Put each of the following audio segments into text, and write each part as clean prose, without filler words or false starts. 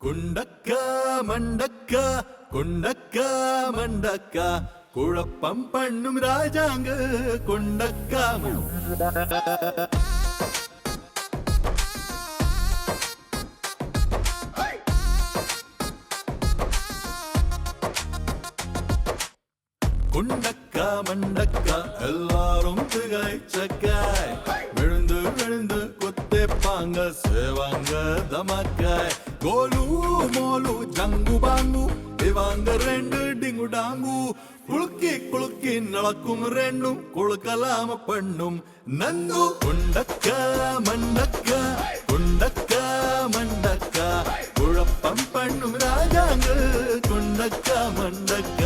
കുണ്ടക്ക മണ്ടക്ക കുണ്ടക്ക മണ്ടക്ക കുഴപ്പം പണ്ണും രാജാങ്ക് കുണ്ടക്ക കുണ്ടക്ക മണ്ടക്ക എല്ലാരും തികച്ചക്കായ് വിഴുந்து വിഴുந்து കുത്തിപ്പാങ്ക സേവാങ്ക ദമക്കായ് கோலு மோலு ஜங்கு பாங்கு இவாங்க ரெண்டு டிங்கு டாங்கு குளுக்கி குளுக்கி நடக்கும் ரெண்டும் குளுக்கலாம பண்ணும் நந்து குண்டக்க மண்டக்க குண்டக்க மண்டக்க குழப்பம் பண்ணும் ராஜாங்க குண்டக்க மண்டக்க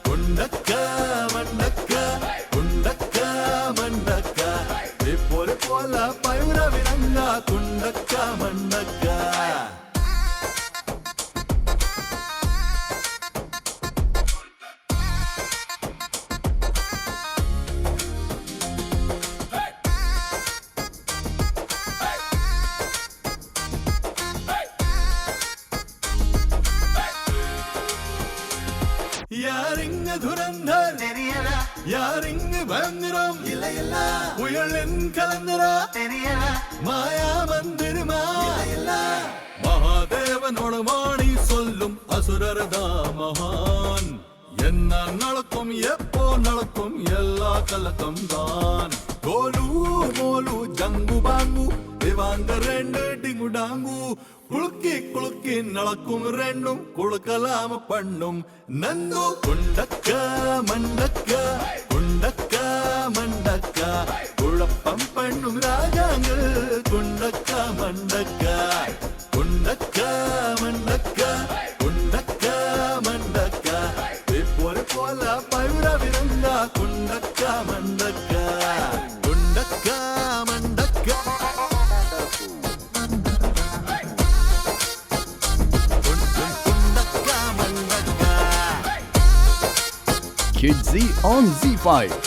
குண்டக்க மண்டக்க குண்டக்க மண்டக்க இப்போது போல பயிர விளங்க குண்டக்க மண்டக்க யாரிங்க துரந்தர் தெரியல யாரிங்க பயங்கரம் இல்ல இல்ல புயலின் கலந்தரா தெரியல மாயா மந்திரமா இல்ல மகாதேவனோட வாணி சொல்லும் அசுரர்தா மகான் என்ன நடக்கும் எப்போ நடக்கும் எல்லா கலக்கம் தான் கோலு மோலு ஜங்கு பாங்கு இவாங்க ரெண்டு டிங்கு டாங்கு குளுக்கி குளுக்கி நடக்கும் ரெண்டும் குளுக்கலாம பண்ணும் நந்து குண்டக்க மண்டக்க குண்டக்க மண்டக்க குழப்பம் பண்ணும் ராஜாங்க குண்டக்க மண்டக்க குண்டக்க மண்டக்க குண்டக்க மண்டக்க இப்போது போல பயிர விருங்க குண்டக்க மண்டக்க குண்டக்க மண்டக்க Kids Z on Z5.